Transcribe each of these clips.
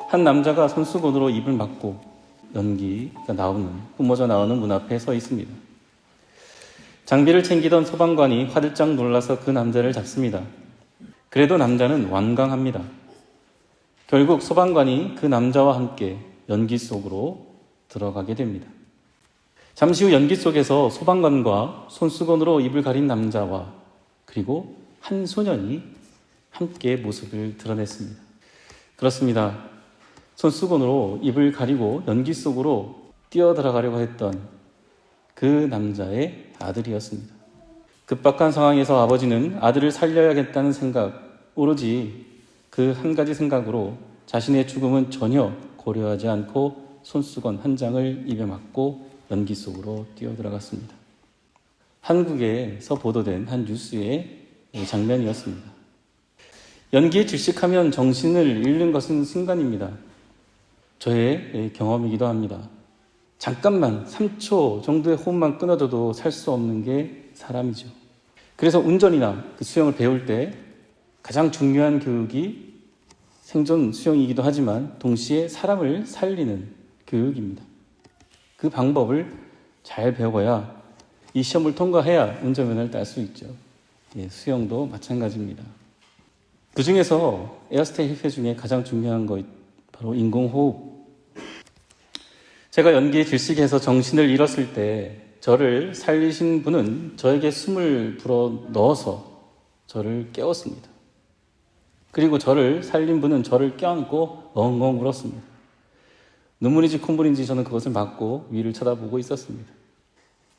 한 남자가 손수건으로 입을 막고 연기가 뿜어져 나오는 문 앞에 서 있습니다. 장비를 챙기던 소방관이 화들짝 놀라서 그 남자를 잡습니다. 그래도 남자는 완강합니다. 결국 소방관이 그 남자와 함께 연기 속으로 들어가게 됩니다. 잠시 후 연기 속에서 소방관과 손수건으로 입을 가린 남자와 그리고 한 소년이 함께 모습을 드러냈습니다. 그렇습니다. 손수건으로 입을 가리고 연기 속으로 뛰어들어가려고 했던 그 남자의 아들이었습니다. 급박한 상황에서 아버지는 아들을 살려야겠다는 생각, 오로지 그 한 가지 생각으로 자신의 죽음은 전혀 고려하지 않고 손수건 한 장을 입에 맞고 연기 속으로 뛰어들어갔습니다. 한국에서 보도된 한 뉴스의 장면이었습니다. 연기에 질식하면 정신을 잃는 것은 순간입니다. 저의 경험이기도 합니다. 잠깐만 3초 정도의 호흡만 끊어져도 살 수 없는 게 사람이죠. 그래서 운전이나 수영을 배울 때 가장 중요한 교육이 생존 수영이기도 하지만 동시에 사람을 살리는 교육입니다. 그 방법을 잘 배워야 이 시험을 통과해야 운전면허를 딸 수 있죠. 수영도 마찬가지입니다. 그 중에서 에어스테이 협회 중에 가장 중요한 것 바로 인공호흡. 제가 연기에 질식해서 정신을 잃었을 때 저를 살리신 분은 저에게 숨을 불어 넣어서 저를 깨웠습니다. 그리고 저를 살린 분은 저를 껴안고 엉엉 울었습니다. 눈물인지 콧물인지 저는 그것을 막고 위를 쳐다보고 있었습니다.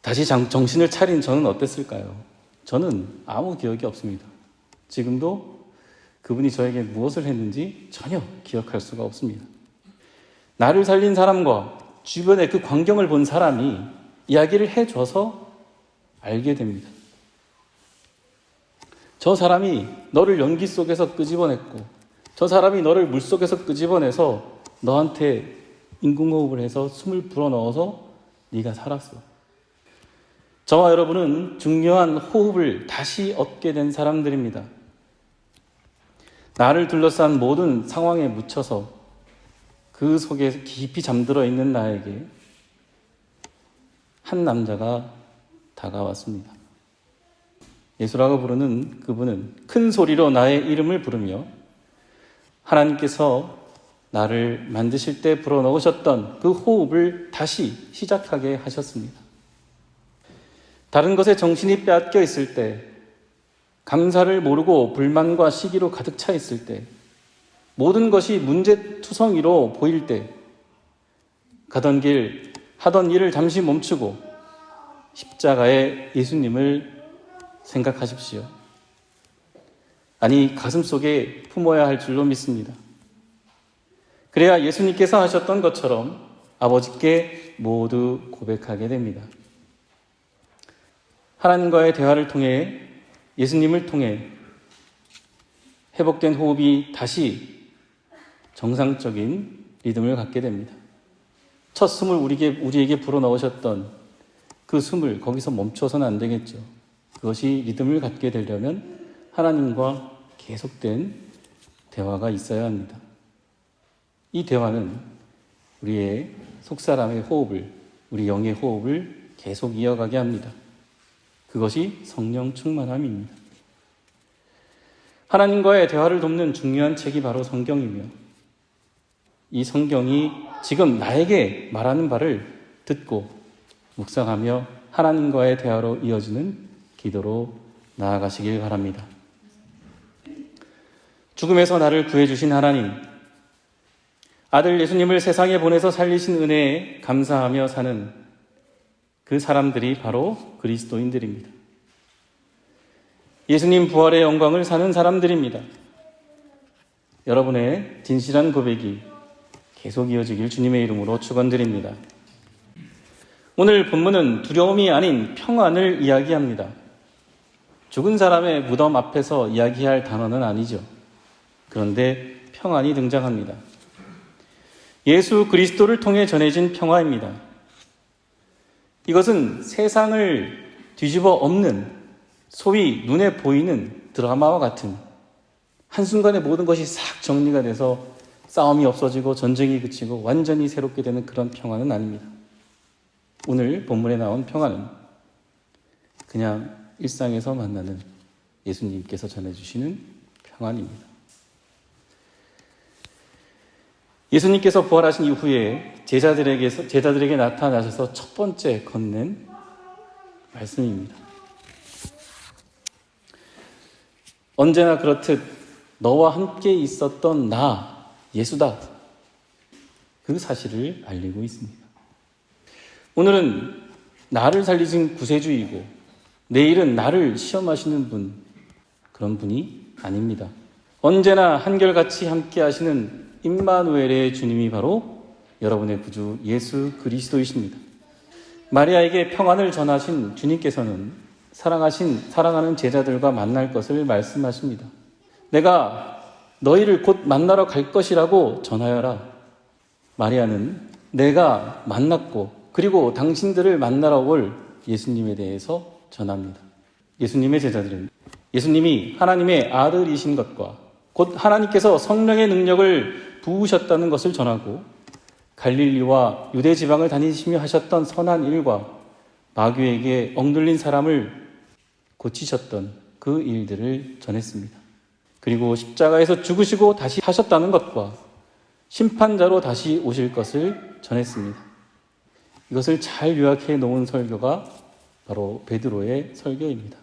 다시 정신을 차린 저는 어땠을까요? 저는 아무 기억이 없습니다. 지금도 그분이 저에게 무엇을 했는지 전혀 기억할 수가 없습니다. 나를 살린 사람과 주변의 그 광경을 본 사람이 이야기를 해줘서 알게 됩니다. 저 사람이 너를 연기 속에서 끄집어냈고 저 사람이 너를 물속에서 끄집어내서 너한테 인공호흡을 해서 숨을 불어넣어서 네가 살았어. 저와 여러분은 중요한 호흡을 다시 얻게 된 사람들입니다. 나를 둘러싼 모든 상황에 묻혀서 그 속에 깊이 잠들어 있는 나에게 한 남자가 다가왔습니다. 예수라고 부르는 그분은 큰 소리로 나의 이름을 부르며 하나님께서 나를 만드실 때 불어넣으셨던 그 호흡을 다시 시작하게 하셨습니다. 다른 것에 정신이 빼앗겨 있을 때, 감사를 모르고 불만과 시기로 가득 차 있을 때, 모든 것이 문제투성이로 보일 때, 가던 길, 하던 일을 잠시 멈추고 십자가의 예수님을 생각하십시오. 아니, 가슴속에 품어야 할 줄로 믿습니다. 그래야 예수님께서 하셨던 것처럼 아버지께 모두 고백하게 됩니다. 하나님과의 대화를 통해, 예수님을 통해 회복된 호흡이 다시 정상적인 리듬을 갖게 됩니다. 첫 숨을 우리에게 불어넣으셨던 그 숨을 거기서 멈춰서는 안 되겠죠. 그것이 리듬을 갖게 되려면 하나님과 계속된 대화가 있어야 합니다. 이 대화는 우리의 속사람의 호흡을, 우리 영의 호흡을 계속 이어가게 합니다. 그것이 성령 충만함입니다. 하나님과의 대화를 돕는 중요한 책이 바로 성경이며 이 성경이 지금 나에게 말하는 바를 듣고 묵상하며 하나님과의 대화로 이어지는 기도로 나아가시길 바랍니다. 죽음에서 나를 구해주신 하나님, 아들 예수님을 세상에 보내서 살리신 은혜에 감사하며 사는 그 사람들이 바로 그리스도인들입니다. 예수님 부활의 영광을 사는 사람들입니다. 여러분의 진실한 고백이 계속 이어지길 주님의 이름으로 축원드립니다. 오늘 본문은 두려움이 아닌 평안을 이야기합니다. 죽은 사람의 무덤 앞에서 이야기할 단어는 아니죠. 그런데 평안이 등장합니다. 예수 그리스도를 통해 전해진 평화입니다. 이것은 세상을 뒤집어 엎는 소위 눈에 보이는 드라마와 같은 한순간에 모든 것이 싹 정리가 돼서 싸움이 없어지고 전쟁이 그치고 완전히 새롭게 되는 그런 평화는 아닙니다. 오늘 본문에 나온 평화는 그냥 일상에서 만나는 예수님께서 전해주시는 평안입니다. 예수님께서 부활하신 이후에 제자들에게 나타나셔서 첫 번째 건넨 말씀입니다. 언제나 그렇듯 너와 함께 있었던 나, 예수다. 그 사실을 알리고 있습니다. 오늘은 나를 살리신 구세주이고 내일은 나를 시험하시는 분, 그런 분이 아닙니다. 언제나 한결같이 함께 하시는 임마누엘의 주님이 바로 여러분의 구주 예수 그리스도이십니다. 마리아에게 평안을 전하신 주님께서는 사랑하는 제자들과 만날 것을 말씀하십니다. 내가 너희를 곧 만나러 갈 것이라고 전하여라. 마리아는 내가 만났고 그리고 당신들을 만나러 올 예수님에 대해서 전합니다. 예수님의 제자들은 예수님이 하나님의 아들이신 것과 곧 하나님께서 성령의 능력을 부으셨다는 것을 전하고 갈릴리와 유대 지방을 다니시며 하셨던 선한 일과 마귀에게 억눌린 사람을 고치셨던 그 일들을 전했습니다. 그리고 십자가에서 죽으시고 다시 하셨다는 것과 심판자로 다시 오실 것을 전했습니다. 이것을 잘 요약해 놓은 설교가 바로 베드로의 설교입니다.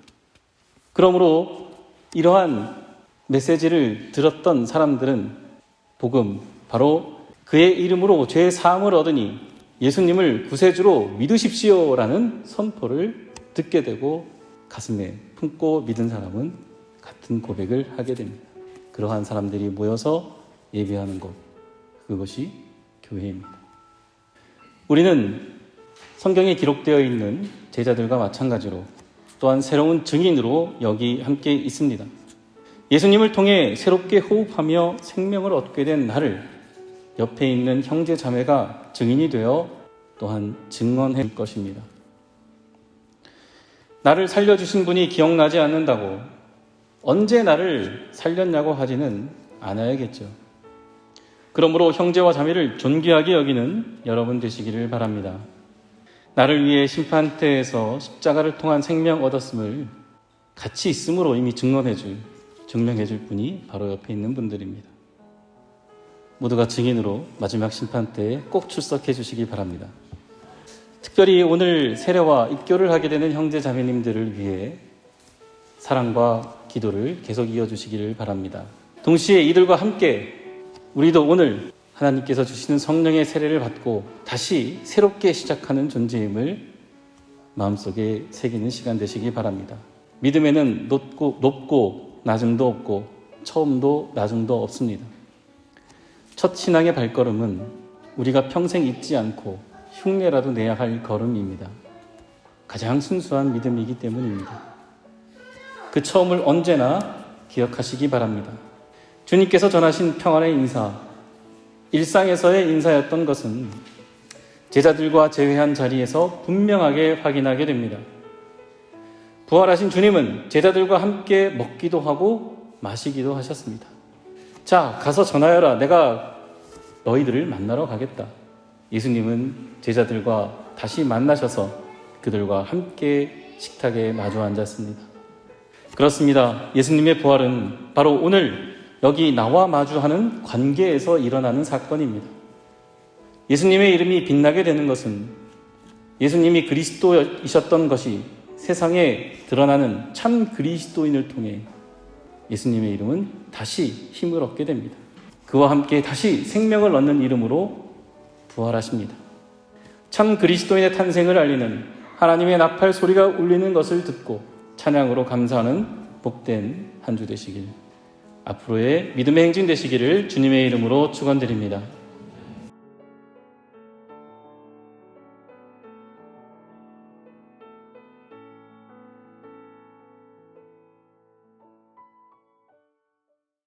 그러므로 이러한 메시지를 들었던 사람들은 복음, 바로 그의 이름으로 죄 사함을 얻으니 예수님을 구세주로 믿으십시오라는 선포를 듣게 되고 가슴에 품고 믿은 사람은 같은 고백을 하게 됩니다. 그러한 사람들이 모여서 예배하는 곳, 그것이 교회입니다. 우리는 성경에 기록되어 있는 제자들과 마찬가지로 또한 새로운 증인으로 여기 함께 있습니다. 예수님을 통해 새롭게 호흡하며 생명을 얻게 된 나를 옆에 있는 형제 자매가 증인이 되어 또한 증언해 줄 것입니다. 나를 살려주신 분이 기억나지 않는다고 언제 나를 살렸냐고 하지는 않아야겠죠. 그러므로 형제와 자매를 존귀하게 여기는 여러분 되시기를 바랍니다. 나를 위해 심판대에서 십자가를 통한 생명 얻었음을 같이 있음으로 이미 증명해 줄 분이 바로 옆에 있는 분들입니다. 모두가 증인으로 마지막 심판대에 꼭 출석해 주시기 바랍니다. 특별히 오늘 세례와 입교를 하게 되는 형제 자매님들을 위해 사랑과 기도를 계속 이어주시기를 바랍니다. 동시에 이들과 함께 우리도 오늘 하나님께서 주시는 성령의 세례를 받고 다시 새롭게 시작하는 존재임을 마음속에 새기는 시간 되시기 바랍니다. 믿음에는 높고 낮음도 없고 처음도 나중도 없습니다. 첫 신앙의 발걸음은 우리가 평생 잊지 않고 흉내라도 내야 할 걸음입니다. 가장 순수한 믿음이기 때문입니다. 그 처음을 언제나 기억하시기 바랍니다. 주님께서 전하신 평안의 인사, 일상에서의 인사였던 것은 제자들과 제외한 자리에서 분명하게 확인하게 됩니다. 부활하신 주님은 제자들과 함께 먹기도 하고 마시기도 하셨습니다. 자, 가서 전하여라. 내가 너희들을 만나러 가겠다. 예수님은 제자들과 다시 만나셔서 그들과 함께 식탁에 마주 앉았습니다. 그렇습니다. 예수님의 부활은 바로 오늘 여기 나와 마주하는 관계에서 일어나는 사건입니다. 예수님의 이름이 빛나게 되는 것은 예수님이 그리스도이셨던 것이 세상에 드러나는 참 그리스도인을 통해 예수님의 이름은 다시 힘을 얻게 됩니다. 그와 함께 다시 생명을 얻는 이름으로 부활하십니다. 참 그리스도인의 탄생을 알리는 하나님의 나팔 소리가 울리는 것을 듣고 찬양으로 감사하는 복된 한 주 되시길, 앞으로의 믿음의 행진 되시기를 주님의 이름으로 축원드립니다.